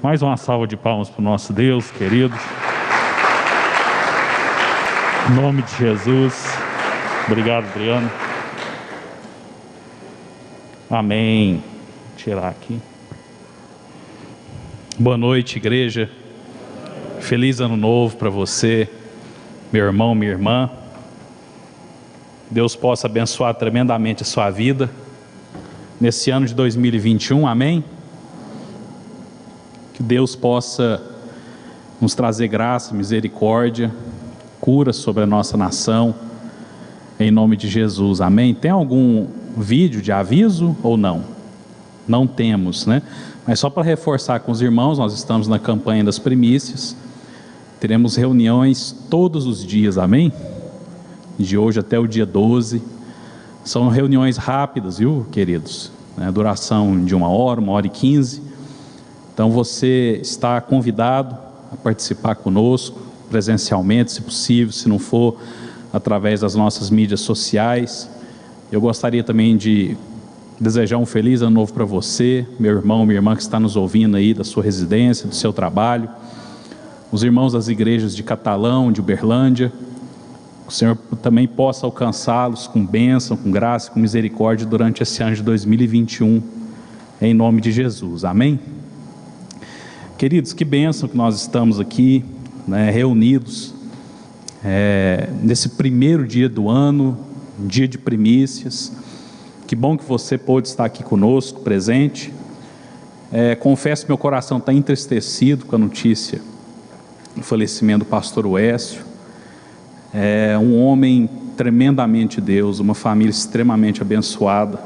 Mais uma salva de palmas para o nosso Deus, queridos. Em nome de Jesus. Obrigado, Adriano. Amém. Vou tirar aqui. Boa noite, igreja. Feliz ano novo para você, meu irmão, minha irmã. Deus possa abençoar tremendamente a sua vida nesse ano de 2021. Amém? Que Deus possa nos trazer graça, misericórdia, cura sobre a nossa nação, em nome de Jesus, amém? Tem algum vídeo de aviso ou não? Não temos, né? Mas só para reforçar com os irmãos, nós estamos na campanha das primícias, teremos reuniões todos os dias, amém? De hoje até o dia 12, são reuniões rápidas, viu, queridos? Duração de 1h, 1h15, então você está convidado a participar conosco, presencialmente, se possível, se não for, através das nossas mídias sociais. Eu gostaria também de desejar um feliz ano novo para você, meu irmão, minha irmã que está nos ouvindo aí da sua residência, do seu trabalho, os irmãos das igrejas de Catalão, de Uberlândia, que o Senhor também possa alcançá-los com bênção, com graça, com misericórdia durante esse ano de 2021, em nome de Jesus, amém? Queridos, que bênção que nós estamos aqui, reunidos, nesse primeiro dia do ano, dia de primícias. Que bom que você pôde estar aqui conosco, presente. Confesso que meu coração está entristecido com a notícia do falecimento do pastor Uécio. Um homem tremendamente de Deus, uma família extremamente abençoada,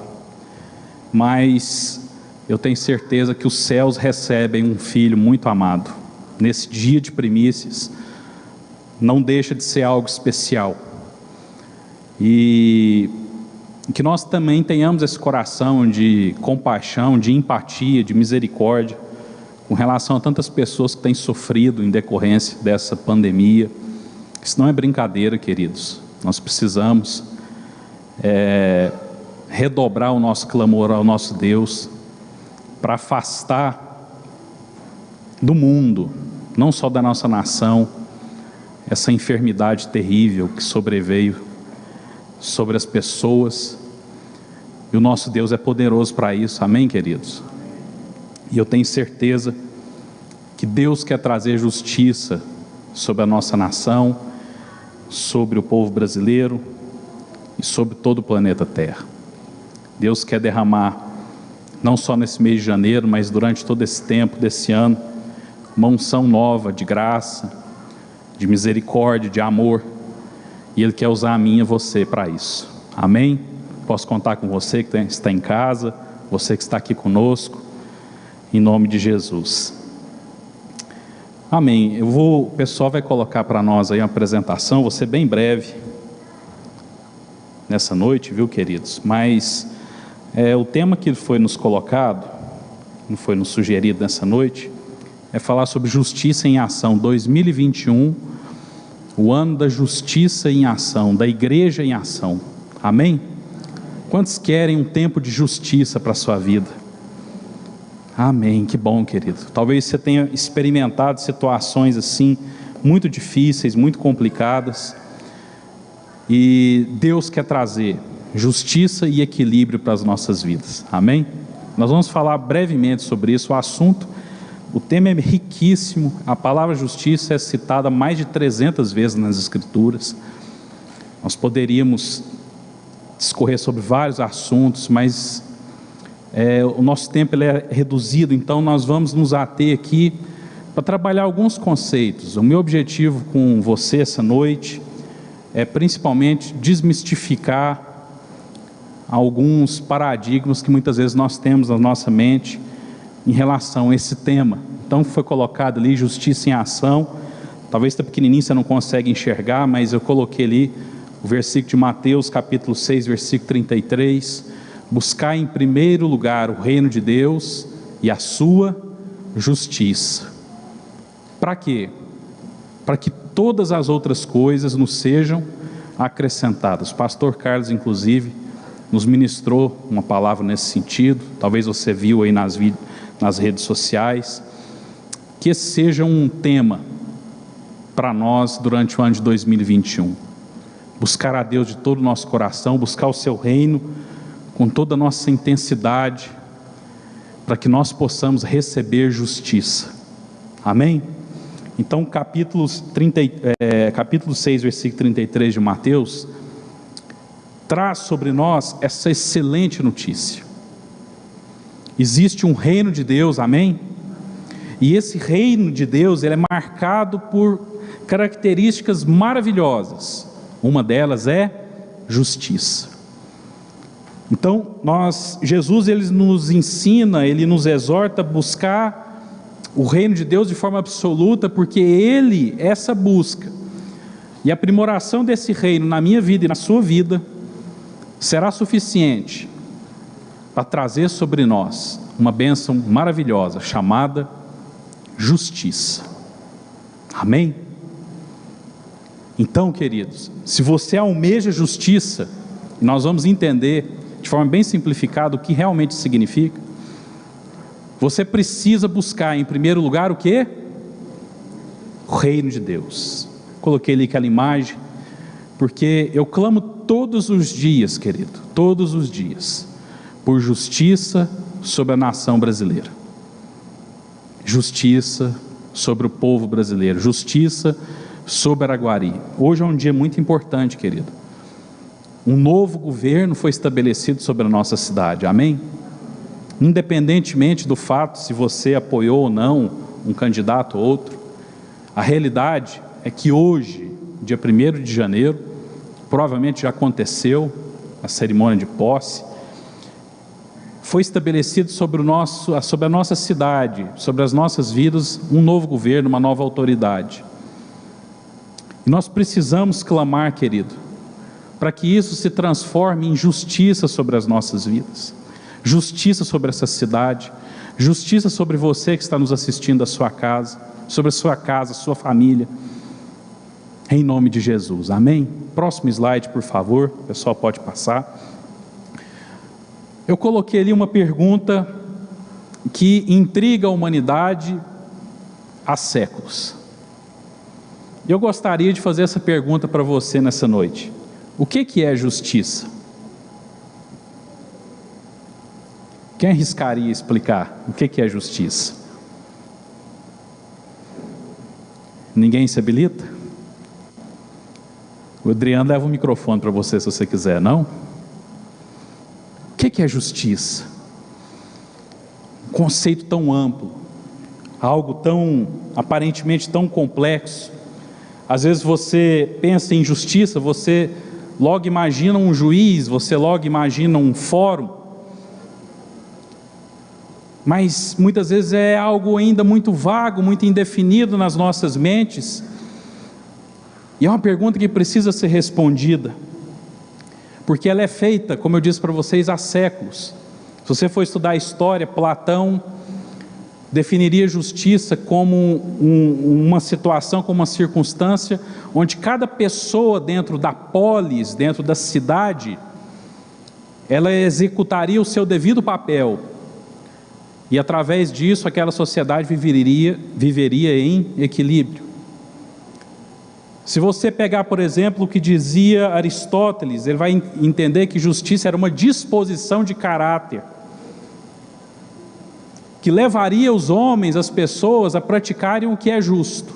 mas eu tenho certeza que os céus recebem um filho muito amado. Nesse dia de primícias, não deixa de ser algo especial. E que nós também tenhamos esse coração de compaixão, de empatia, de misericórdia, com relação a tantas pessoas que têm sofrido em decorrência dessa pandemia. Isso não é brincadeira, queridos. Nós precisamos redobrar o nosso clamor ao nosso Deus, para afastar do mundo, não só da nossa nação, essa enfermidade terrível que sobreveio sobre as pessoas, e o nosso Deus é poderoso para isso, amém, queridos? E eu tenho certeza que Deus quer trazer justiça sobre a nossa nação, sobre o povo brasileiro e sobre todo o planeta Terra. Deus quer derramar, não só nesse mês de janeiro, mas durante todo esse tempo, desse ano, uma unção nova de graça, de misericórdia, de amor, e Ele quer usar a mim e você para isso, amém? Posso contar com você que está em casa, você que está aqui conosco, em nome de Jesus, amém. O pessoal vai colocar para nós aí uma apresentação, vou ser bem breve nessa noite, viu, queridos? Mas o tema que foi nos colocado, não foi nos sugerido nessa noite, é falar sobre justiça em ação, 2021, o ano da justiça em ação, da igreja em ação, amém? Quantos querem um tempo de justiça para a sua vida? Amém, que bom, querido. Talvez você tenha experimentado situações assim, muito difíceis, muito complicadas, e Deus quer trazer justiça e equilíbrio para as nossas vidas, amém? Nós vamos falar brevemente sobre isso, o tema é riquíssimo, a palavra justiça é citada mais de 300 vezes nas Escrituras, nós poderíamos discorrer sobre vários assuntos, mas o nosso tempo ele é reduzido, então nós vamos nos ater aqui para trabalhar alguns conceitos. O meu objetivo com você essa noite é principalmente desmistificar alguns paradigmas que muitas vezes nós temos na nossa mente em relação a esse tema. Então foi colocado ali justiça em ação, talvez está pequenininho, você não consegue enxergar, mas eu coloquei ali o versículo de Mateus capítulo 6, versículo 33, buscar em primeiro lugar o reino de Deus e a sua justiça. Para quê? Para que todas as outras coisas nos sejam acrescentadas. O pastor Carlos, inclusive, nos ministrou uma palavra nesse sentido, talvez você viu aí nas redes sociais, que esse seja um tema para nós durante o ano de 2021. Buscar a Deus de todo o nosso coração, buscar o seu reino com toda a nossa intensidade, para que nós possamos receber justiça. Amém? Então, capítulo 6, versículo 33 de Mateus, traz sobre nós essa excelente notícia. Existe um reino de Deus, amém? E esse reino de Deus, ele é marcado por características maravilhosas. Uma delas é justiça. Então, Jesus, ele nos ensina, ele nos exorta a buscar o reino de Deus de forma absoluta, porque essa busca e aprimoração desse reino na minha vida e na sua vida, será suficiente para trazer sobre nós uma bênção maravilhosa, chamada justiça. Amém? Então, queridos, se você almeja justiça, nós vamos entender de forma bem simplificada o que realmente significa. Você precisa buscar em primeiro lugar o quê? O reino de Deus. Coloquei ali aquela imagem, porque eu clamo todos os dias, querido, todos os dias, por justiça sobre a nação brasileira. Justiça sobre o povo brasileiro, justiça sobre Araguari. Hoje é um dia muito importante, querido. Um novo governo foi estabelecido sobre a nossa cidade, amém? Independentemente do fato se você apoiou ou não um candidato ou outro, a realidade é que hoje, dia 1º de janeiro, provavelmente já aconteceu a cerimônia de posse, foi estabelecido sobre a nossa cidade, sobre as nossas vidas, um novo governo, uma nova autoridade. E nós precisamos clamar, querido, para que isso se transforme em justiça sobre as nossas vidas. Justiça sobre essa cidade, justiça sobre você que está nos assistindo da sua casa, sobre a sua casa, sua família, em nome de Jesus, amém? Próximo slide, por favor, o pessoal pode passar. Eu coloquei ali uma pergunta que intriga a humanidade há séculos. Eu gostaria de fazer essa pergunta para você nessa noite. O que é justiça? Quem arriscaria explicar o que é justiça? Ninguém se habilita? O Adriano leva o microfone para você se você quiser, não? O que é justiça? Um conceito tão amplo, algo tão, aparentemente tão complexo. Às vezes você pensa em justiça, você logo imagina um juiz, você logo imagina um fórum, mas muitas vezes é algo ainda muito vago, muito indefinido nas nossas mentes, e é uma pergunta que precisa ser respondida, porque ela é feita, como eu disse para vocês, há séculos. Se você for estudar a história, Platão definiria justiça como uma situação, como uma circunstância, onde cada pessoa dentro da polis, dentro da cidade, ela executaria o seu devido papel, e através disso aquela sociedade viveria em equilíbrio. Se você pegar, por exemplo, o que dizia Aristóteles, ele vai entender que justiça era uma disposição de caráter, que levaria os homens, as pessoas, a praticarem o que é justo,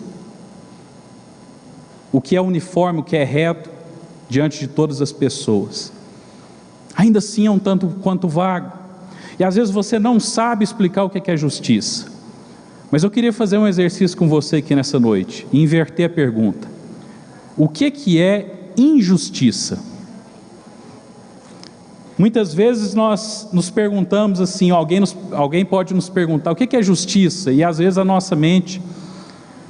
o que é uniforme, o que é reto, diante de todas as pessoas. Ainda assim é um tanto quanto vago. E às vezes você não sabe explicar o que é justiça. Mas eu queria fazer um exercício com você aqui nessa noite, e inverter a pergunta. O que é injustiça? Muitas vezes nós nos perguntamos assim, alguém pode nos perguntar, o que é justiça? E às vezes a nossa mente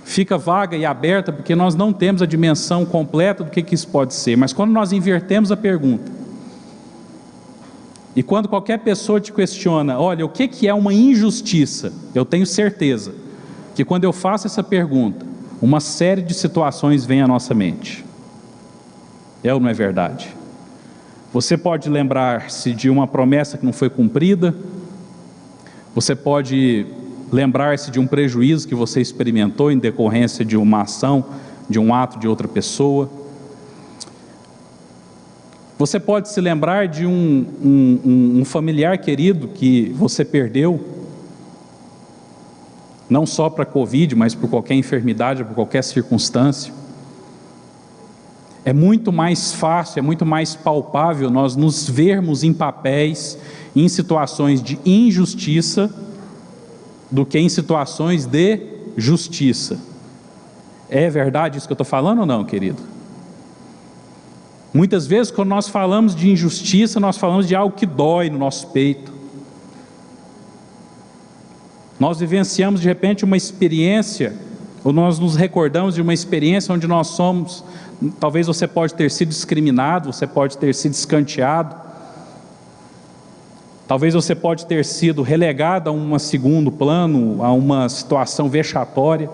fica vaga e aberta, porque nós não temos a dimensão completa do que isso pode ser. Mas quando nós invertemos a pergunta, e quando qualquer pessoa te questiona, olha, o que é uma injustiça? Eu tenho certeza que quando eu faço essa pergunta, uma série de situações vem à nossa mente. É ou não é verdade? Você pode lembrar-se de uma promessa que não foi cumprida, você pode lembrar-se de um prejuízo que você experimentou em decorrência de uma ação, de um ato de outra pessoa. Você pode se lembrar de um familiar querido que você perdeu, não só para a Covid, mas por qualquer enfermidade, por qualquer circunstância. É muito mais fácil, é muito mais palpável nós nos vermos em papéis, em situações de injustiça, do que em situações de justiça. É verdade isso que eu estou falando ou não, querido? Muitas vezes, quando nós falamos de injustiça, nós falamos de algo que dói no nosso peito. Nós vivenciamos de repente uma experiência, ou nós nos recordamos de uma experiência onde nós somos, talvez você pode ter sido discriminado, você pode ter sido escanteado, talvez você pode ter sido relegado a um segundo plano, a uma situação vexatória.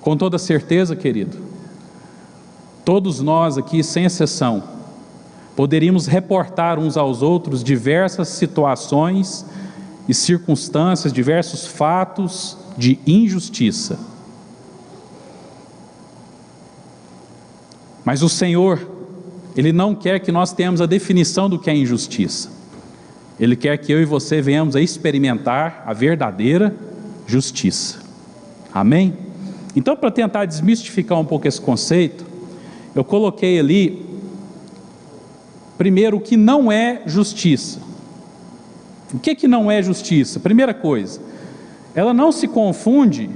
Com toda certeza, querido, todos nós aqui, sem exceção, poderíamos reportar uns aos outros diversas situações e circunstâncias, diversos fatos de injustiça. Mas o Senhor, Ele não quer que nós tenhamos a definição do que é injustiça. Ele quer que eu e você venhamos a experimentar a verdadeira justiça. Amém? Então, para tentar desmistificar um pouco esse conceito, eu coloquei ali, primeiro, o que não é justiça. O que não é justiça? Primeira coisa, ela não se confunde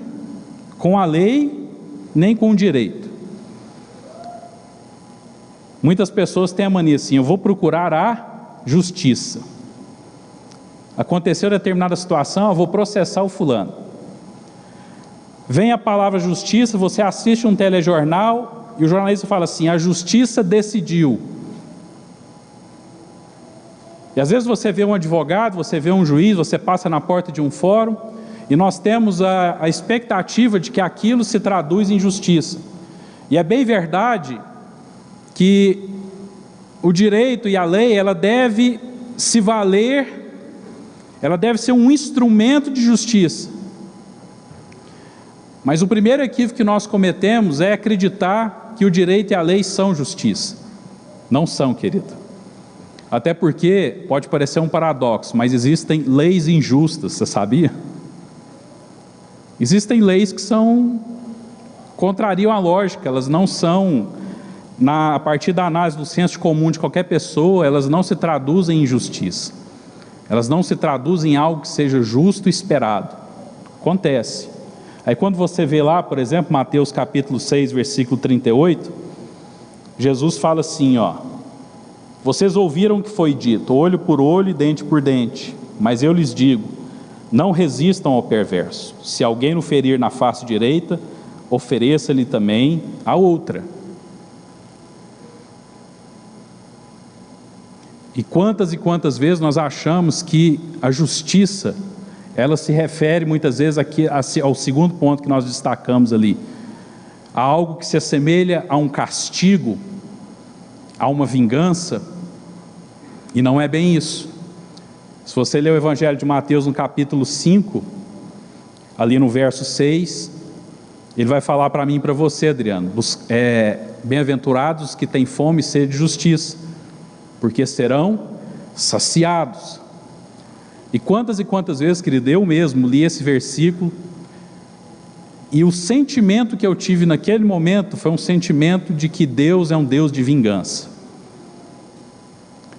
com a lei, nem com o direito. Muitas pessoas têm a mania assim, eu vou procurar a justiça. Aconteceu determinada situação, eu vou processar o fulano. Vem a palavra justiça, você assiste um telejornal e o jornalista fala assim, a justiça decidiu. E às vezes você vê um advogado, você vê um juiz, você passa na porta de um fórum e nós temos a expectativa de que aquilo se traduz em justiça. E é bem verdade que o direito e a lei, ela deve se valer, ela deve ser um instrumento de justiça. Mas o primeiro equívoco que nós cometemos é acreditar que o direito e a lei são justiça. Não são, querido. Até porque, pode parecer um paradoxo, mas existem leis injustas, você sabia? Existem leis que contrariam a lógica, elas não são... a partir da análise do senso comum de qualquer pessoa, elas não se traduzem em justiça. Elas não se traduzem em algo que seja justo e esperado. Acontece. Aí quando você vê lá, por exemplo, Mateus capítulo 6, versículo 38, Jesus fala assim, vocês ouviram o que foi dito, olho por olho e dente por dente, mas eu lhes digo, não resistam ao perverso. Se alguém o ferir na face direita, ofereça-lhe também a outra. E quantas vezes nós achamos que a justiça, ela se refere muitas vezes aqui ao segundo ponto que nós destacamos ali, a algo que se assemelha a um castigo, a uma vingança, e não é bem isso. Se você ler o Evangelho de Mateus no capítulo 5, ali no verso 6, ele vai falar para mim e para você, Adriano, bem-aventurados que têm fome e sede de justiça, porque serão saciados. E quantas vezes, querido, eu mesmo li esse versículo, e o sentimento que eu tive naquele momento, foi um sentimento de que Deus é um Deus de vingança.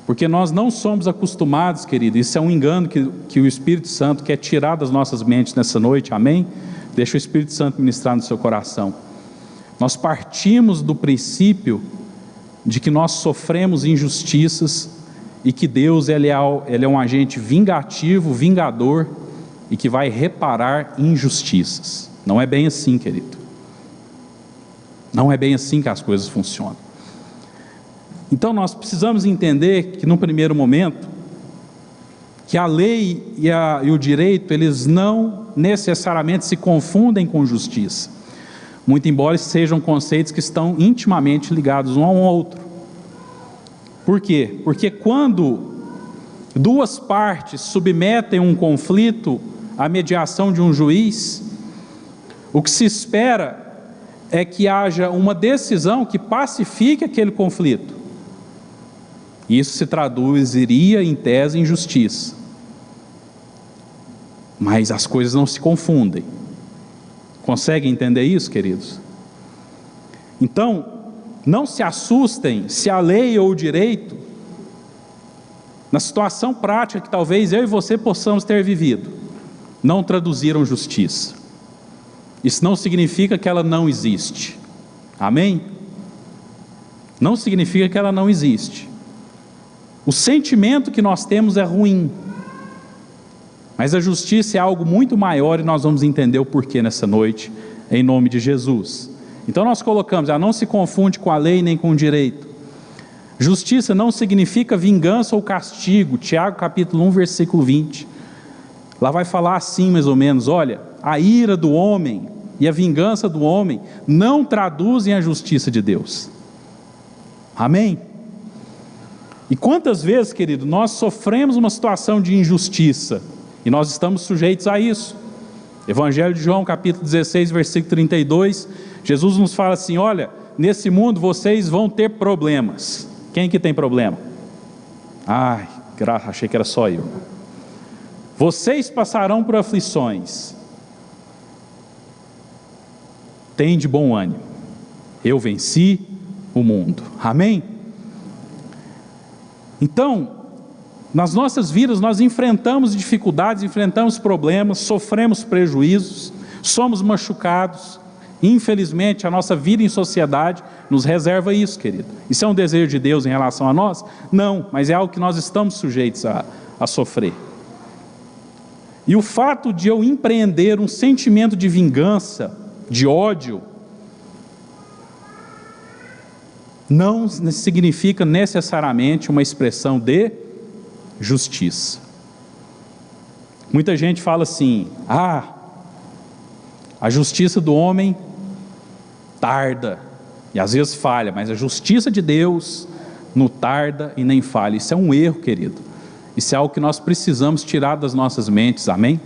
Porque nós não somos acostumados, querido, isso é um engano que o Espírito Santo quer tirar das nossas mentes nessa noite, amém? Deixa o Espírito Santo ministrar no seu coração. Nós partimos do princípio de que nós sofremos injustiças e que Deus ele é um agente vingativo, vingador e que vai reparar injustiças. Não é bem assim, querido. Não é bem assim que as coisas funcionam. Então nós precisamos entender que no primeiro momento, que a lei e o direito, eles não necessariamente se confundem com justiça. Muito embora sejam conceitos que estão intimamente ligados um ao outro. Por quê? Porque quando duas partes submetem um conflito a mediação de um juiz, o que se espera é que haja uma decisão que pacifique aquele conflito. Isso se traduziria, em tese, em justiça. Mas as coisas não se confundem. Conseguem entender isso, queridos? Então, não se assustem se a lei ou o direito, na situação prática que talvez eu e você possamos ter vivido, não traduziram justiça. Isso não significa que ela não existe. Amém? Não significa que ela não existe. O sentimento que nós temos é ruim, mas a justiça é algo muito maior e nós vamos entender o porquê nessa noite, em nome de Jesus. Então nós colocamos, não se confunde com a lei nem com o direito. Justiça não significa vingança ou castigo. Tiago capítulo 1, versículo 20. Lá vai falar assim mais ou menos, olha, a ira do homem e a vingança do homem não traduzem a justiça de Deus. Amém? E quantas vezes, querido, nós sofremos uma situação de injustiça, e nós estamos sujeitos a isso. Evangelho de João, capítulo 16, versículo 32, Jesus nos fala assim, olha, nesse mundo vocês vão ter problemas. Quem que tem problema? Ai, achei que era só eu. Vocês passarão por aflições. Tem de bom ânimo. Eu venci o mundo. Amém? Então, nas nossas vidas nós enfrentamos dificuldades, enfrentamos problemas, sofremos prejuízos, somos machucados. Infelizmente a nossa vida em sociedade nos reserva isso, querido. Isso é um desejo de Deus em relação a nós? Não, mas é algo que nós estamos sujeitos a sofrer. E o fato de eu empreender um sentimento de vingança, de ódio, não significa necessariamente uma expressão de justiça. Muita gente fala assim, a justiça do homem tarda, e às vezes falha, mas a justiça de Deus não tarda e nem falha. Isso é um erro, querido. Isso é algo que nós precisamos tirar das nossas mentes, amém?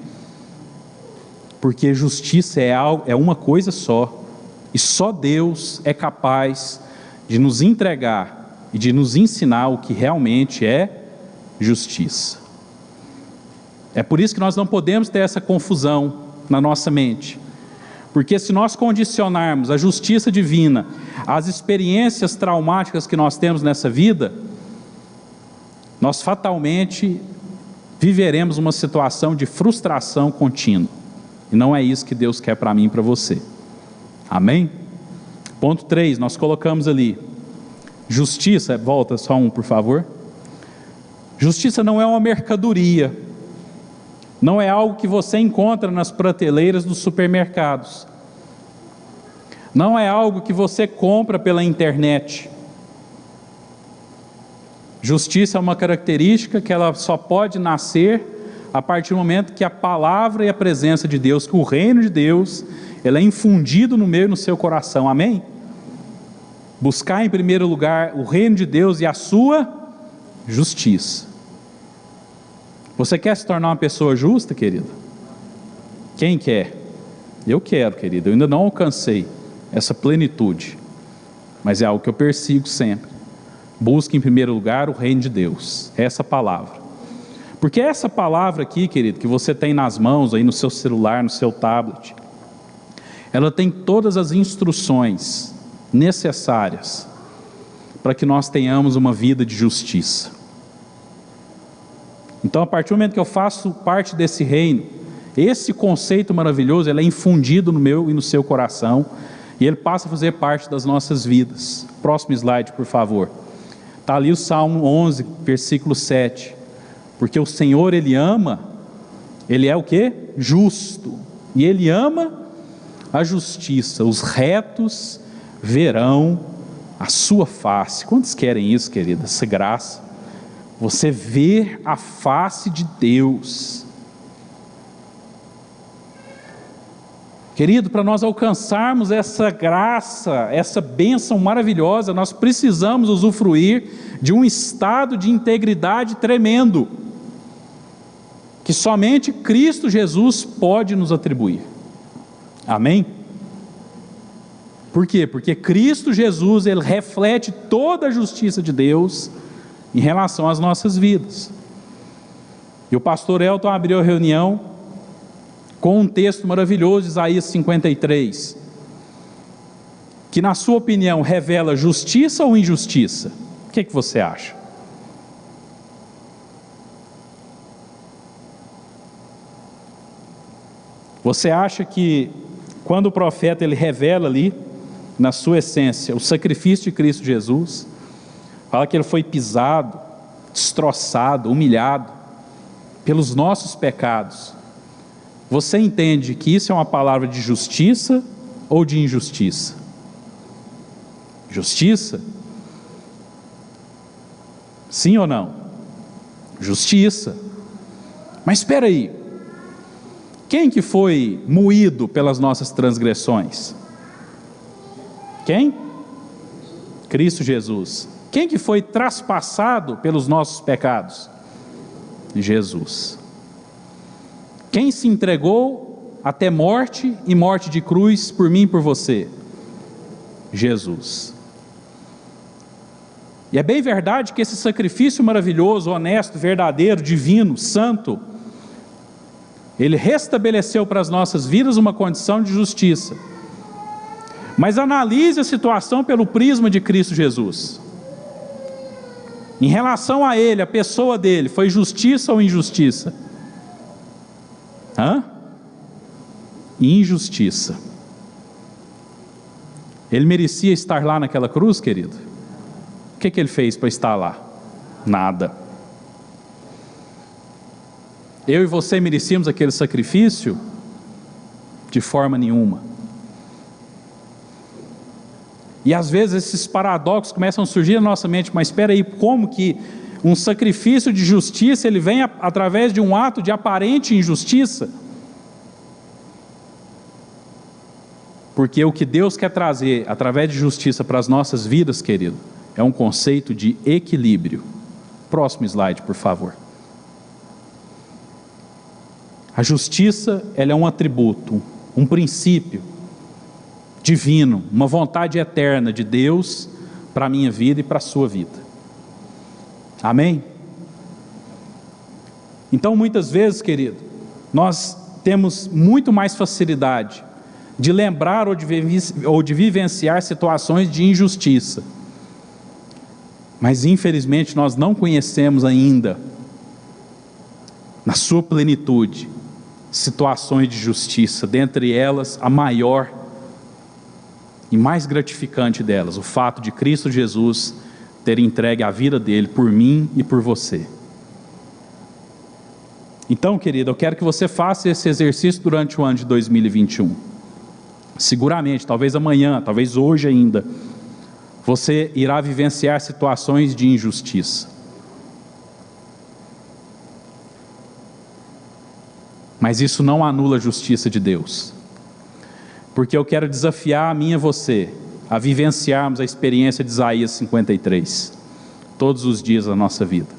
Porque justiça é uma coisa só, e só Deus é capaz de nos entregar e de nos ensinar o que realmente é justiça. É por isso que nós não podemos ter essa confusão na nossa mente, porque se nós condicionarmos a justiça divina às experiências traumáticas que nós temos nessa vida, nós fatalmente viveremos uma situação de frustração contínua, e não é isso que Deus quer para mim e para você. Amém? Ponto 3, nós colocamos ali, justiça, volta só um por favor. Justiça não é uma mercadoria, não é algo que você encontra nas prateleiras dos supermercados, não é algo que você compra pela internet. Justiça é uma característica que ela só pode nascer a partir do momento que a palavra e a presença de Deus, que o reino de Deus, ela é infundido no meu e no seu coração, amém? Buscar em primeiro lugar o reino de Deus e a sua justiça. Você quer se tornar uma pessoa justa, querido? Quem quer? Eu quero, querido. Eu ainda não alcancei essa plenitude, mas é algo que eu persigo sempre. Busque em primeiro lugar o reino de Deus, essa palavra. Porque essa palavra aqui, querido, que você tem nas mãos, aí no seu celular, no seu tablet, ela tem todas as instruções necessárias para que nós tenhamos uma vida de justiça. Então, a partir do momento que eu faço parte desse reino, esse conceito maravilhoso, ele é infundido no meu e no seu coração, e ele passa a fazer parte das nossas vidas. Próximo slide, por favor. Está ali o Salmo 11, versículo 7. Porque o Senhor, Ele ama, Ele é o quê? Justo. E Ele ama a justiça. Os retos verão a sua face. Quantos querem isso, querida? Essa graça. Você ver a face de Deus. Querido, para nós alcançarmos essa graça, essa bênção maravilhosa, nós precisamos usufruir de um estado de integridade tremendo. que somente Cristo Jesus pode nos atribuir. Amém? Por quê? Porque Cristo Jesus, Ele reflete toda a justiça de Deus em relação às nossas vidas. E o pastor Elton abriu a reunião com um texto maravilhoso de Isaías 53, que na sua opinião revela justiça ou injustiça? O que você acha? Você acha que quando o profeta ele revela ali, na sua essência, o sacrifício de Cristo Jesus, fala que ele foi pisado, destroçado, humilhado pelos nossos pecados, você entende que isso é uma palavra de justiça ou de injustiça? Justiça? Sim ou não? Justiça. Mas espera aí, quem que foi moído pelas nossas transgressões? Quem? Cristo Jesus. Quem que foi traspassado pelos nossos pecados? Jesus. Quem se entregou até morte e morte de cruz por mim e por você? Jesus. E é bem verdade que esse sacrifício maravilhoso, honesto, verdadeiro, divino, santo, ele restabeleceu para as nossas vidas uma condição de justiça. Mas analise a situação pelo prisma de Cristo Jesus. Em relação a Ele, a pessoa dele, foi justiça ou injustiça? Injustiça. Ele merecia estar lá naquela cruz, querido? O que ele fez para estar lá? Nada. Eu e você merecíamos aquele sacrifício? De forma nenhuma. E às vezes esses paradoxos começam a surgir na nossa mente, mas espera aí, como que um sacrifício de justiça, ele vem através de um ato de aparente injustiça? Porque o que Deus quer trazer através de justiça para as nossas vidas, querido, é um conceito de equilíbrio. Próximo slide, por favor. A justiça, ela é um atributo, um princípio divino, uma vontade eterna de Deus para a minha vida e para a sua vida. Amém? Então, muitas vezes, querido, nós temos muito mais facilidade de lembrar ou de vivenciar situações de injustiça. Mas, infelizmente, nós não conhecemos ainda, na sua plenitude, situações de justiça, dentre elas, a maior e mais gratificante delas, o fato de Cristo Jesus ter entregue a vida dele por mim e por você. Então, querido, eu quero que você faça esse exercício durante o ano de 2021. Seguramente, talvez amanhã, talvez hoje ainda, você irá vivenciar situações de injustiça. Mas isso não anula a justiça de Deus. Porque eu quero desafiar a mim e a você a vivenciarmos a experiência de Isaías 53, todos os dias da nossa vida.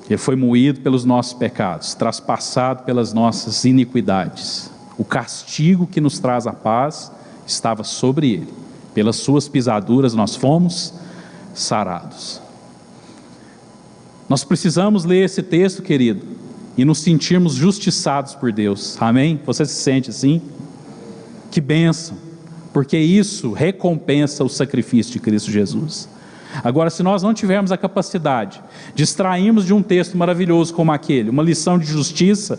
Ele foi moído pelos nossos pecados, traspassado pelas nossas iniquidades. O castigo que nos traz a paz estava sobre ele. Pelas suas pisaduras nós fomos sarados. Nós precisamos ler esse texto, querido, e nos sentirmos justiçados por Deus. Amém? Você se sente assim? Que bênção, porque isso recompensa o sacrifício de Cristo Jesus. Agora, se nós não tivermos a capacidade de extrairmos de um texto maravilhoso como aquele, uma lição de justiça,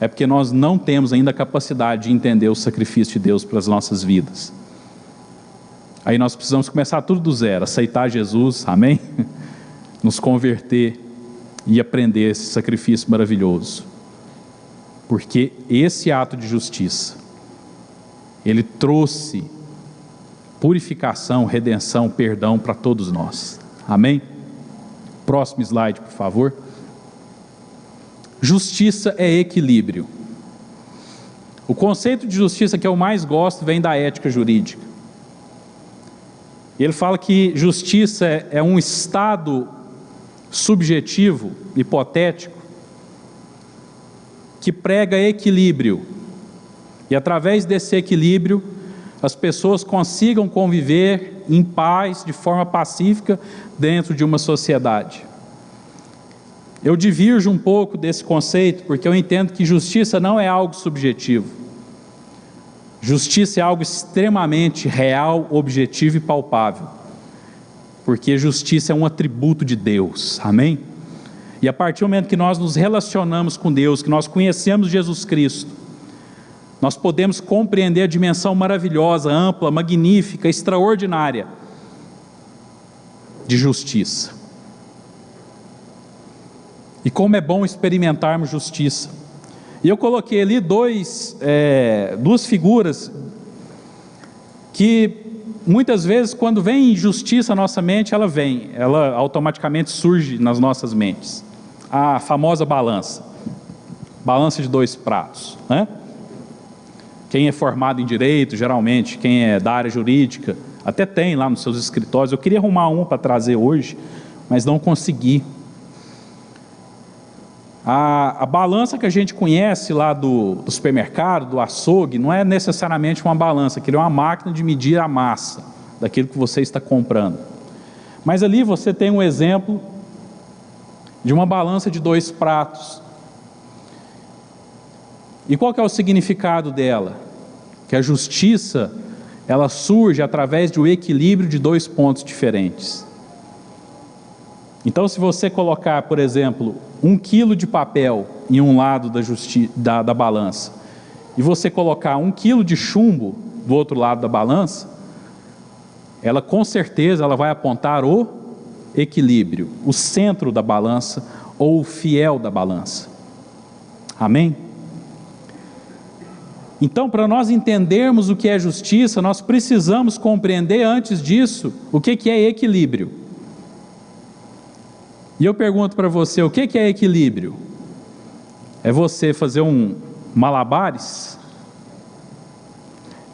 é porque nós não temos ainda a capacidade de entender o sacrifício de Deus para as nossas vidas. Aí nós precisamos começar tudo do zero, aceitar Jesus, amém? Nos converter e aprender esse sacrifício maravilhoso. Porque esse ato de justiça, ele trouxe purificação, redenção, perdão para todos nós. Amém? Próximo slide, por favor. Justiça é equilíbrio. O conceito de justiça que eu mais gosto vem da ética jurídica. Ele fala que justiça é um estado subjetivo, hipotético, que prega equilíbrio. E através desse equilíbrio, as pessoas consigam conviver em paz, de forma pacífica, dentro de uma sociedade. Eu divirjo um pouco desse conceito, porque eu entendo que justiça não é algo subjetivo. Justiça é algo extremamente real, objetivo e palpável. Porque justiça é um atributo de Deus, amém? E a partir do momento que nós nos relacionamos com Deus, que nós conhecemos Jesus Cristo, nós podemos compreender a dimensão maravilhosa, ampla, magnífica, extraordinária de justiça. E como é bom experimentarmos justiça. E eu coloquei ali duas figuras que muitas vezes, quando vem injustiça à nossa mente, ela automaticamente surge nas nossas mentes. A famosa balança de 2 pratos, né? Quem é formado em direito, geralmente, quem é da área jurídica, até tem lá nos seus escritórios. Eu queria arrumar um para trazer hoje, mas não consegui. A balança que a gente conhece lá do supermercado, do açougue, não é necessariamente uma balança, aquilo é uma máquina de medir a massa daquilo que você está comprando. Mas ali você tem um exemplo de uma balança de 2 pratos. E qual que é o significado dela? Que a justiça, ela surge através do equilíbrio de 2 pontos diferentes. Então, se você colocar, por exemplo, 1 quilo de papel em um lado da balança, e você colocar 1 quilo de chumbo do outro lado da balança, ela com certeza ela vai apontar o equilíbrio, o centro da balança, ou o fiel da balança. Amém? Então, para nós entendermos o que é justiça, nós precisamos compreender antes disso o que é equilíbrio. E eu pergunto para você, o que é equilíbrio? É você fazer um malabares?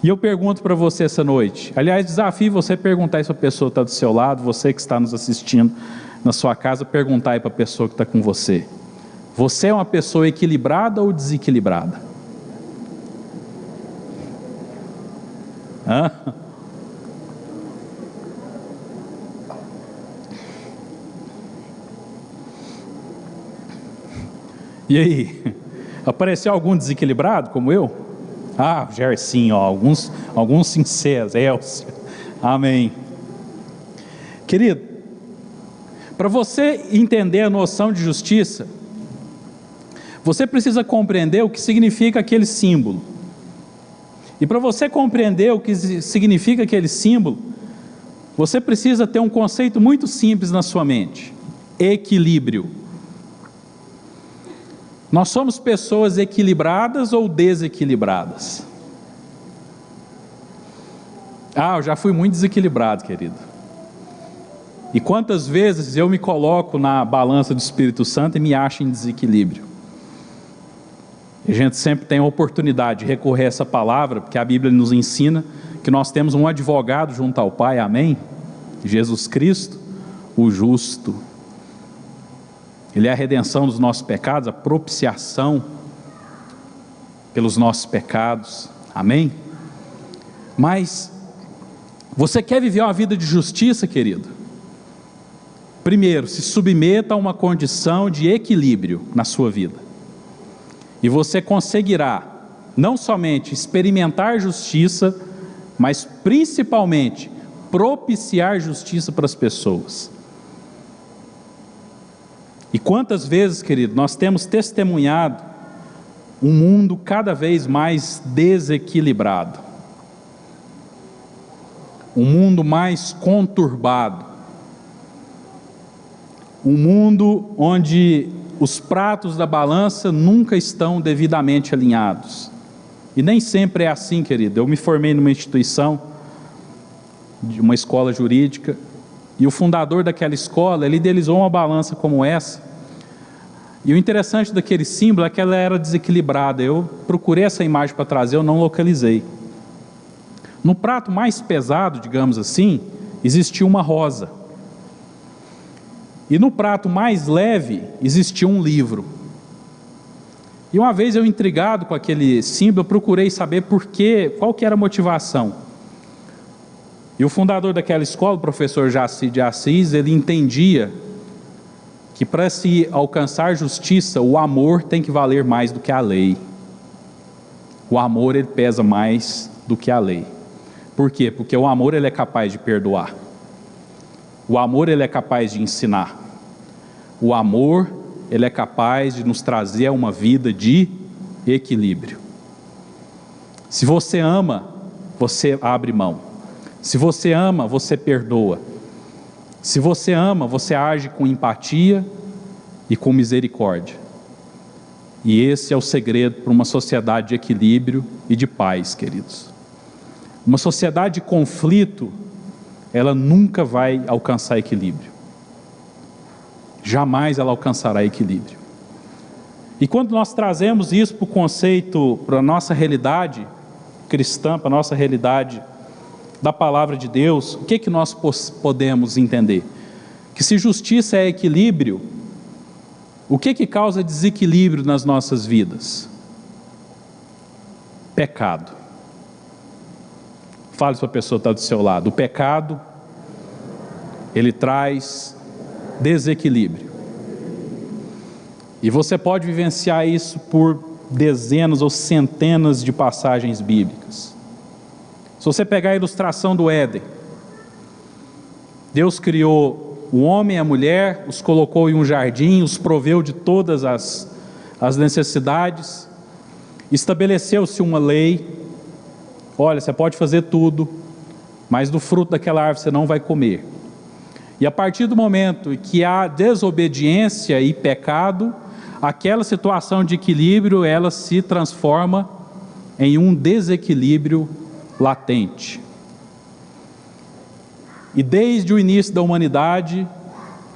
E eu pergunto para você essa noite, aliás, desafio você perguntar isso para a pessoa que está do seu lado, você que está nos assistindo na sua casa, perguntar aí para a pessoa que está com você. Você é uma pessoa equilibrada ou desequilibrada? Hã? E aí? Apareceu algum desequilibrado como eu? Ah, Gersinho, alguns sinceros, Elcio. Amém. Querido, para você entender a noção de justiça, você precisa compreender o que significa aquele símbolo. E para você compreender o que significa aquele símbolo, você precisa ter um conceito muito simples na sua mente: equilíbrio. Nós somos pessoas equilibradas ou desequilibradas? Ah, eu já fui muito desequilibrado, querido. E quantas vezes eu me coloco na balança do Espírito Santo e me acho em desequilíbrio? E a gente sempre tem a oportunidade de recorrer a essa palavra, porque a Bíblia nos ensina que nós temos um advogado junto ao Pai, amém? Jesus Cristo, o justo. Ele é a redenção dos nossos pecados, a propiciação pelos nossos pecados, amém? Mas, você quer viver uma vida de justiça, querido? Primeiro, se submeta a uma condição de equilíbrio na sua vida. E você conseguirá, não somente experimentar justiça, mas principalmente propiciar justiça para as pessoas. E quantas vezes, querido, nós temos testemunhado um mundo cada vez mais desequilibrado, um mundo mais conturbado, um mundo onde os pratos da balança nunca estão devidamente alinhados. E nem sempre é assim, querido. Eu me formei numa instituição, de uma escola jurídica, e o fundador daquela escola, ele idealizou uma balança como essa. E o interessante daquele símbolo é que ela era desequilibrada. Eu procurei essa imagem para trazer, eu não localizei. No prato mais pesado, digamos assim, existia uma rosa. E no prato mais leve existia um livro. E uma vez eu, intrigado com aquele símbolo, eu procurei saber por quê, qual que era a motivação. E o fundador daquela escola, o professor Jaci de Assis, ele entendia que para se alcançar justiça, o amor tem que valer mais do que a lei. O amor, ele pesa mais do que a lei. Por quê? Porque o amor, ele é capaz de perdoar. O amor, ele é capaz de ensinar. O amor, ele é capaz de nos trazer a uma vida de equilíbrio. Se você ama, você abre mão. Se você ama, você perdoa. Se você ama, você age com empatia e com misericórdia. E esse é o segredo para uma sociedade de equilíbrio e de paz, queridos. Uma sociedade de conflito, ela nunca vai alcançar equilíbrio. Jamais ela alcançará equilíbrio. E quando nós trazemos isso para o conceito, para a nossa realidade cristã, para a nossa realidade da palavra de Deus, o que nós podemos entender? Que se justiça é equilíbrio, o que causa desequilíbrio nas nossas vidas? Pecado. Fale se a pessoa está do seu lado. O pecado, ele traz desequilíbrio. E você pode vivenciar isso por dezenas ou centenas de passagens bíblicas. Se você pegar a ilustração do Éden, Deus criou o homem e a mulher, os colocou em um jardim, os proveu de todas as necessidades, estabeleceu-se uma lei. Olha, você pode fazer tudo, mas do fruto daquela árvore você não vai comer. E a partir do momento em que há desobediência e pecado, aquela situação de equilíbrio, ela se transforma em um desequilíbrio latente. E desde o início da humanidade,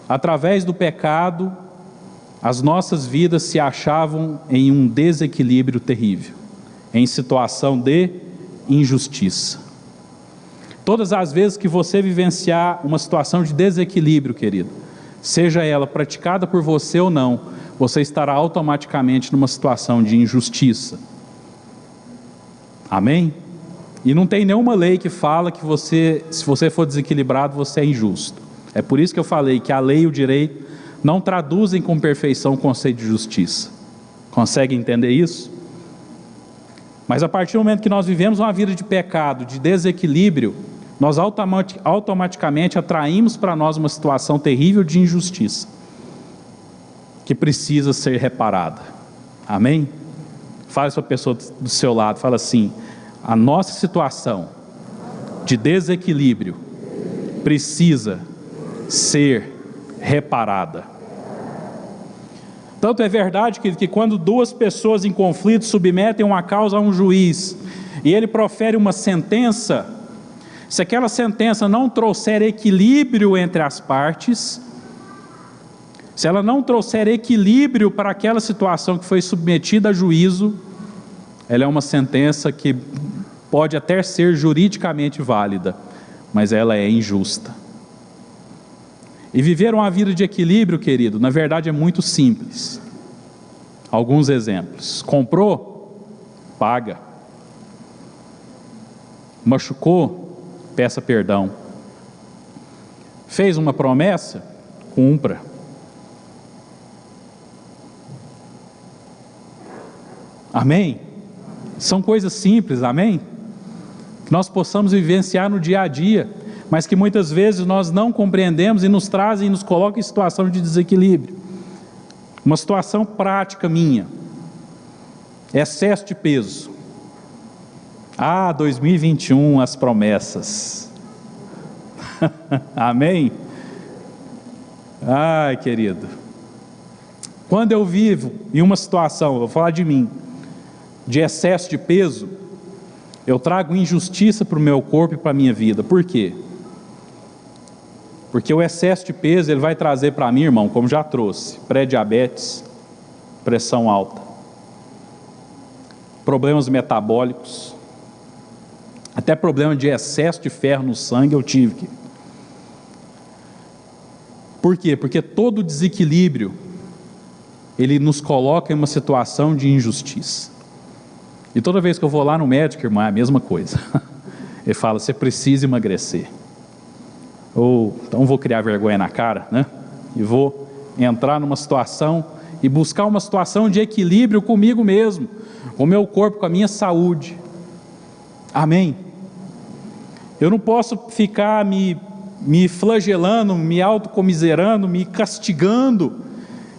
através do pecado, as nossas vidas se achavam em um desequilíbrio terrível, em situação de injustiça. Todas as vezes que você vivenciar uma situação de desequilíbrio, querido, seja ela praticada por você ou não, você estará automaticamente numa situação de injustiça. Amém? E não tem nenhuma lei que fala que se você for desequilibrado, você é injusto. É por isso que eu falei que a lei e o direito não traduzem com perfeição o conceito de justiça. Consegue entender isso? Mas a partir do momento que nós vivemos uma vida de pecado, de desequilíbrio, nós automaticamente atraímos para nós uma situação terrível de injustiça, que precisa ser reparada. Amém? Fale com a pessoa do seu lado, fala assim: a nossa situação de desequilíbrio precisa ser reparada. Tanto é verdade que quando duas pessoas em conflito submetem uma causa a um juiz, e ele profere uma sentença, se aquela sentença não trouxer equilíbrio entre as partes, se ela não trouxer equilíbrio para aquela situação que foi submetida a juízo, ela é uma sentença que pode até ser juridicamente válida, mas ela é injusta. E viver uma vida de equilíbrio, querido, na verdade é muito simples. Alguns exemplos: comprou? Paga. Machucou? Peça perdão. Fez uma promessa? Cumpra. Amém? São coisas simples, amém? Que nós possamos vivenciar no dia a dia, mas que muitas vezes nós não compreendemos e nos trazem e nos colocam em situação de desequilíbrio. Uma situação prática minha: excesso de peso. 2021, as promessas. Amém? Ai, querido, quando eu vivo em uma situação, vou falar de mim, de excesso de peso, eu trago injustiça para o meu corpo e para a minha vida. Por quê? Porque o excesso de peso, ele vai trazer para mim, irmão, como já trouxe, pré-diabetes, pressão alta, problemas metabólicos, até problema de excesso de ferro no sangue eu tive. Por quê? Porque todo desequilíbrio, ele nos coloca em uma situação de injustiça. E toda vez que eu vou lá no médico, irmã, é a mesma coisa. Ele fala, você precisa emagrecer. Ou, então vou criar vergonha na cara, né? E vou entrar numa situação e buscar uma situação de equilíbrio comigo mesmo, com o meu corpo, com a minha saúde. Amém? Eu não posso ficar me flagelando, me autocomiserando, me castigando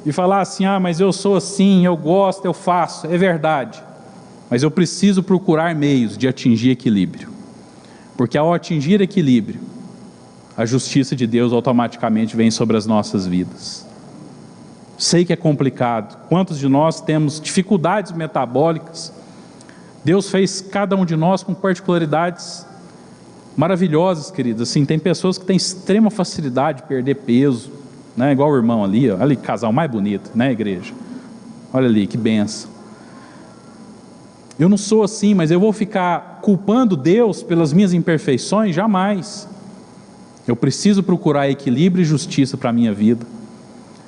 e falar assim, mas eu sou assim, eu gosto, eu faço. É verdade, mas eu preciso procurar meios de atingir equilíbrio, porque ao atingir equilíbrio, a justiça de Deus automaticamente vem sobre as nossas vidas. Sei que é complicado, quantos de nós temos dificuldades metabólicas? Deus fez cada um de nós com particularidades maravilhosas, queridos. Assim, tem pessoas que têm extrema facilidade de perder peso, né? Igual o irmão ali, ó. Olha ali, casal mais bonito, né, igreja? Olha ali, que benção. Eu não sou assim, mas eu vou ficar culpando Deus pelas minhas imperfeições? Jamais. Eu preciso procurar equilíbrio e justiça para a minha vida,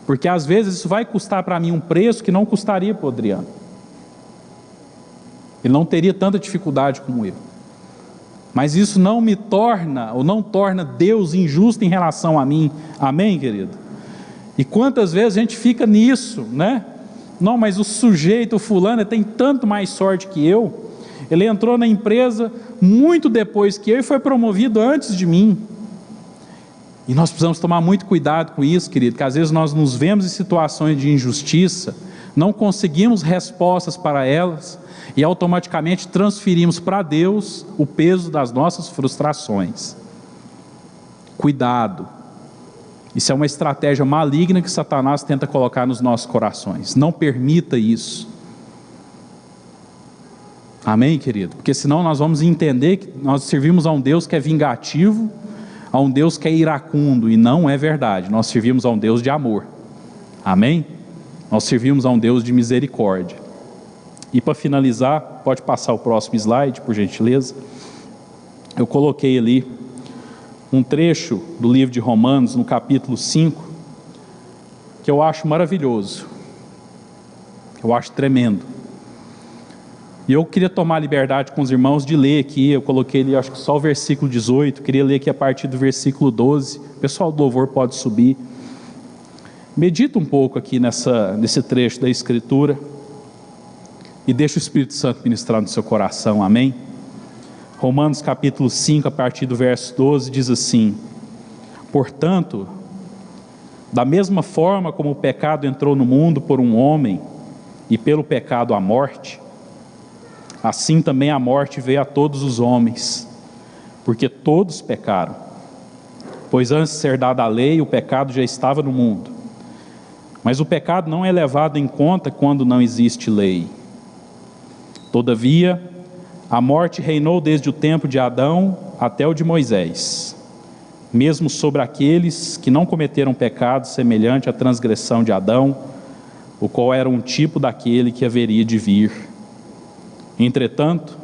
porque às vezes isso vai custar para mim um preço que não custaria para o Adriano. Ele não teria tanta dificuldade como eu. Mas isso não me torna, ou não torna Deus injusto em relação a mim. Amém, querido? E quantas vezes a gente fica nisso, né? Não, mas o sujeito, o fulano, tem tanto mais sorte que eu. Ele entrou na empresa muito depois que eu e foi promovido antes de mim. E nós precisamos tomar muito cuidado com isso, querido, que às vezes nós nos vemos em situações de injustiça, não conseguimos respostas para elas, e automaticamente transferimos para Deus o peso das nossas frustrações. Cuidado, isso é uma estratégia maligna que Satanás tenta colocar nos nossos corações. Não permita isso. Amém, querido? Porque senão nós vamos entender que nós servimos a um Deus que é vingativo, a um Deus que é iracundo, e não é verdade. Nós servimos a um Deus de amor. Amém? Nós servimos a um Deus de misericórdia. E para finalizar, pode passar o próximo slide, por gentileza. Eu coloquei ali um trecho do livro de Romanos, no capítulo 5, que eu acho maravilhoso, eu acho tremendo. E eu queria tomar a liberdade com os irmãos de ler aqui. Eu coloquei ali, acho que só o versículo 18, queria ler aqui a partir do versículo 12. O pessoal do louvor pode subir. Medita um pouco aqui nesse trecho da Escritura e deixa o Espírito Santo ministrar no seu coração, amém? Romanos capítulo 5, a partir do verso 12, diz assim: portanto, da mesma forma como o pecado entrou no mundo por um homem, e pelo pecado a morte, assim também a morte veio a todos os homens, porque todos pecaram. Pois antes de ser dada a lei, o pecado já estava no mundo. Mas o pecado não é levado em conta quando não existe lei. Todavia, a morte reinou desde o tempo de Adão até o de Moisés, mesmo sobre aqueles que não cometeram pecado semelhante à transgressão de Adão, o qual era um tipo daquele que haveria de vir. Entretanto,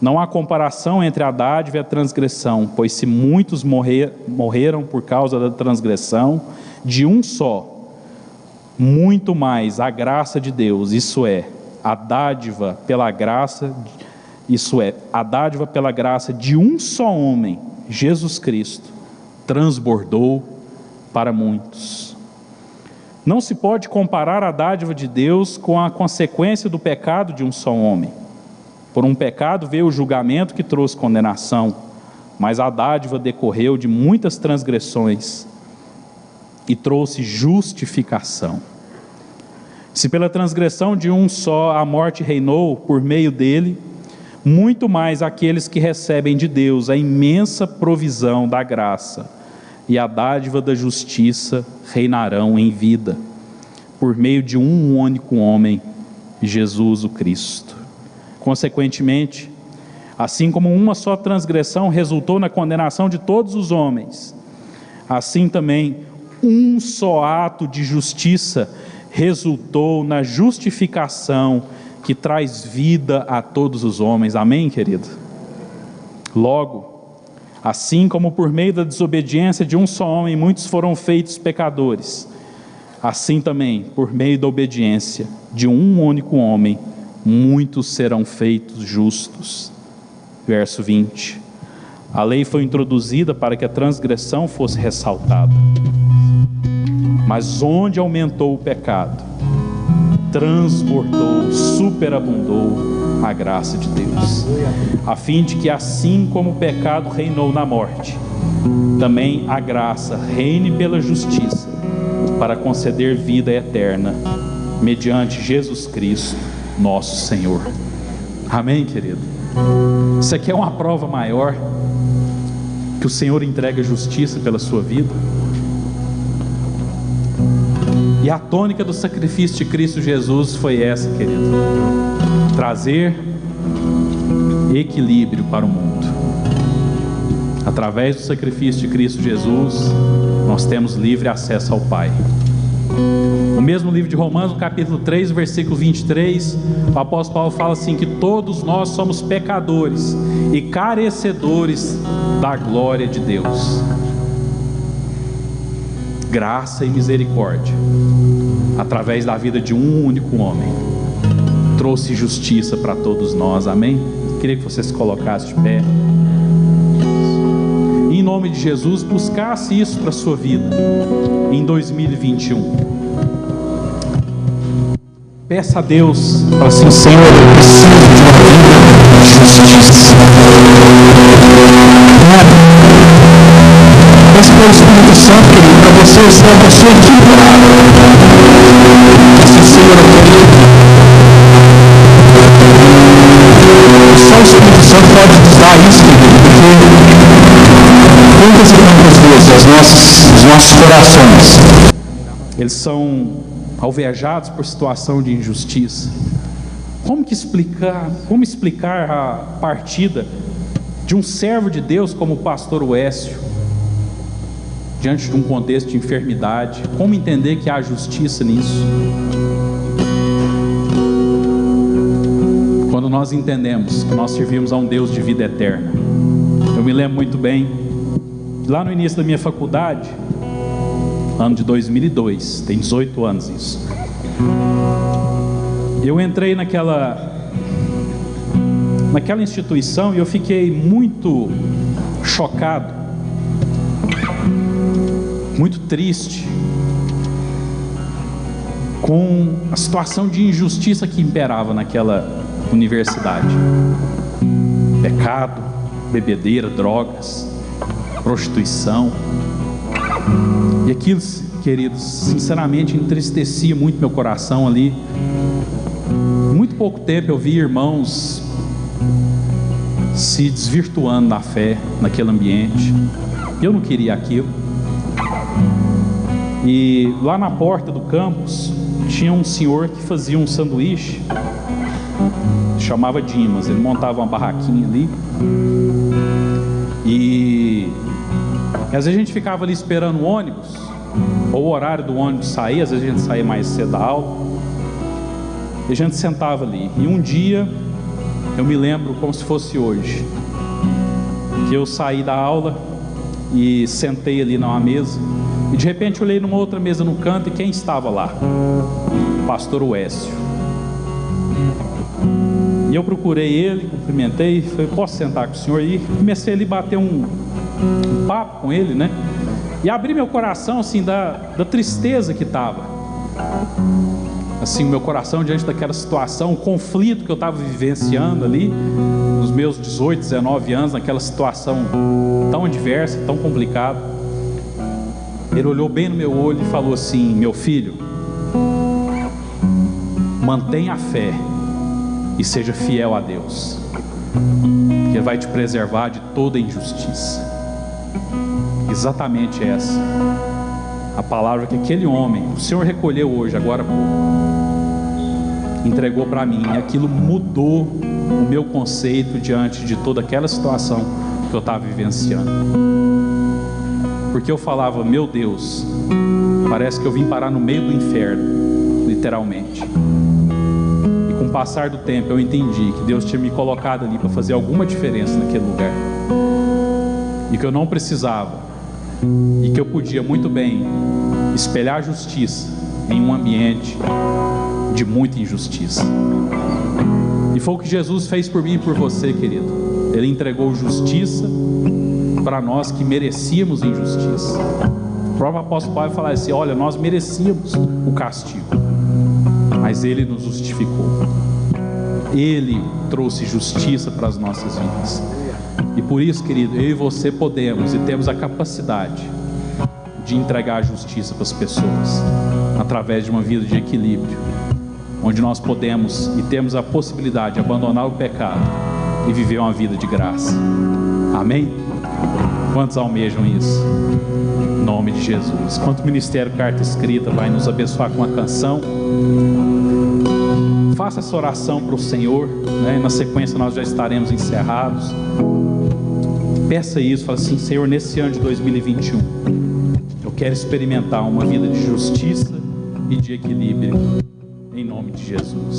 não há comparação entre a dádiva e a transgressão, pois se muitos morreram por causa da transgressão de um só, muito mais a graça de Deus, isso é, a dádiva pela graça, a dádiva pela graça de um só homem, Jesus Cristo, transbordou para muitos. Não se pode comparar a dádiva de Deus com a consequência do pecado de um só homem. Por um pecado veio o julgamento que trouxe condenação, mas a dádiva decorreu de muitas transgressões e trouxe justificação. Se pela transgressão de um só a morte reinou por meio dele, muito mais aqueles que recebem de Deus a imensa provisão da graça e a dádiva da justiça reinarão em vida, por meio de um único homem, Jesus o Cristo. Consequentemente, assim como uma só transgressão resultou na condenação de todos os homens, assim também um só ato de justiça resultou na justificação que traz vida a todos os homens. Amém, querido? Logo, Assim como por meio da desobediência de um só homem muitos foram feitos pecadores, assim também, por meio da obediência de um único homem, muitos serão feitos justos. Verso 20. A lei foi introduzida para que a transgressão fosse ressaltada. Mas onde aumentou o pecado, transbordou, superabundou a graça de Deus, a fim de que assim como o pecado reinou na morte, também a graça reine pela justiça, para conceder vida eterna, mediante Jesus Cristo, nosso Senhor. Amém, querido? Isso aqui é uma prova maior que o Senhor entrega justiça pela sua vida. E a tônica do sacrifício de Cristo Jesus foi essa, querido: trazer equilíbrio para o mundo. Através do sacrifício de Cristo Jesus, nós temos livre acesso ao Pai. No mesmo livro de Romanos, no capítulo 3, versículo 23, o apóstolo Paulo fala assim, que todos nós somos pecadores e carecedores da glória de Deus. Graça e misericórdia, através da vida de um único homem, trouxe justiça para todos nós. Amém? Queria que você se colocasse de pé. Em nome de Jesus, buscasse isso para a sua vida em 2021. Peça a Deus, fala assim: Senhor, eu preciso de uma vida de justiça. Peça pelo Espírito Santo, querido, para você estar com a sua equilibrada. Assim, Senhor, eu quero. Só o Espírito Santo pode nos dar isso, querido, porque quantas e quantas vezes os nossos corações, eles são alvejados por situação de injustiça. Como explicar a partida de um servo de Deus como o pastor Uécio, diante de um contexto de enfermidade? Como entender que há justiça nisso? Quando nós entendemos que nós servimos a um Deus de vida eterna. Eu me lembro muito bem, lá no início da minha faculdade, ano de 2002, tem 18 anos isso. Eu entrei naquela instituição e eu fiquei muito chocado, muito triste com a situação de injustiça que imperava naquela universidade. Pecado, bebedeira, drogas, prostituição. E aquilo, queridos, sinceramente entristecia muito meu coração ali. Em muito pouco tempo eu vi irmãos se desvirtuando da fé naquele ambiente. Eu não queria aquilo. E lá na porta do campus tinha um senhor que fazia um sanduíche, chamava Dimas. Ele montava uma barraquinha ali e às vezes a gente ficava ali esperando o ônibus, ou o horário do ônibus sair. Às vezes a gente saía mais cedo da aula e a gente sentava ali. E um dia, eu me lembro como se fosse hoje, que eu saí da aula e sentei ali numa mesa, e de repente olhei numa outra mesa no canto, e quem estava lá? O pastor Uécio. E eu procurei ele, cumprimentei, falei: posso sentar com o senhor? E comecei ali a bater um papo com ele, né? E abri meu coração assim da tristeza que estava, assim, o meu coração diante daquela situação, o conflito que eu estava vivenciando ali nos meus 18, 19 anos, naquela situação tão adversa, tão complicada. Ele olhou bem no meu olho e falou assim: meu filho, mantenha a fé e seja fiel a Deus, que Ele vai te preservar de toda injustiça. Exatamente essa a palavra que aquele homem, o Senhor recolheu hoje, agora há pouco, entregou para mim, e aquilo mudou o meu conceito diante de toda aquela situação que eu estava vivenciando. Porque eu falava: meu Deus, parece que eu vim parar no meio do inferno, literalmente. E com o passar do tempo eu entendi que Deus tinha me colocado ali para fazer alguma diferença naquele lugar. e que eu não precisava, e que eu podia muito bem espelhar a justiça em um ambiente de muita injustiça. E foi o que Jesus fez por mim e por você, querido. Ele entregou justiça para nós que merecíamos injustiça. O próprio apóstolo Paulo fala assim: olha, nós merecíamos o castigo, mas Ele nos justificou. Ele trouxe justiça para as nossas vidas. E por isso, querido, eu e você podemos e temos a capacidade de entregar a justiça para as pessoas, através de uma vida de equilíbrio, onde nós podemos e temos a possibilidade de abandonar o pecado e viver uma vida de graça. Amém? Quantos almejam isso? Em nome de Jesus. Enquanto o Ministério Carta Escrita vai nos abençoar com uma canção, faça essa oração para o Senhor, né? E na sequência nós já estaremos encerrados. Peça isso, fala assim: Senhor, nesse ano de 2021 eu quero experimentar uma vida de justiça e de equilíbrio, em nome de Jesus.